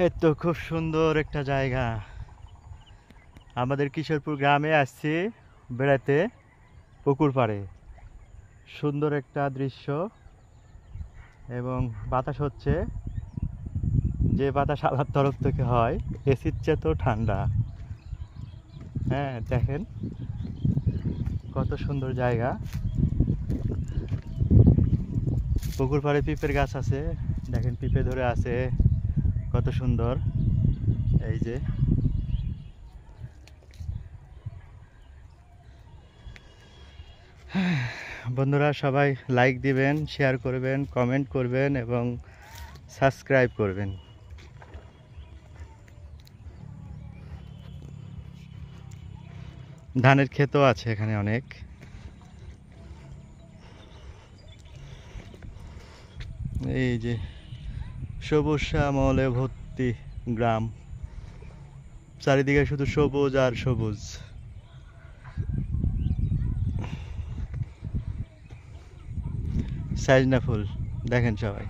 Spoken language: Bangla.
এই তো খুব সুন্দর একটা জায়গা। আমাদের কিশোরপুর গ্রামে আসছি বেড়াতে, পুকুর পাড়ে। সুন্দর একটা দৃশ্য এবং বাতাস হচ্ছে, যে বাতাস আল্লাহর তরফ থেকে হয়, এসির চেয়ে তো ঠান্ডা। হ্যাঁ, দেখেন কত সুন্দর জায়গা। পুকুর পাড়ে পিঁপের গাছ আছে, দেখেন পিঁপে ধরে আছে, কত সুন্দর। এই যে বন্ধুরা, সবাই লাইক দিবেন, শেয়ার করবেন, কমেন্ট করবেন এবং সাবস্ক্রাইব করবেন। ধানের ক্ষেতও আছে এখানে অনেক। এই যে সবুজ শ্যামলে ভর্তি গ্রাম, চারিদিকে শুধু সবুজ আর সবুজ। সাইজনা ফুল দেখেন সবাই।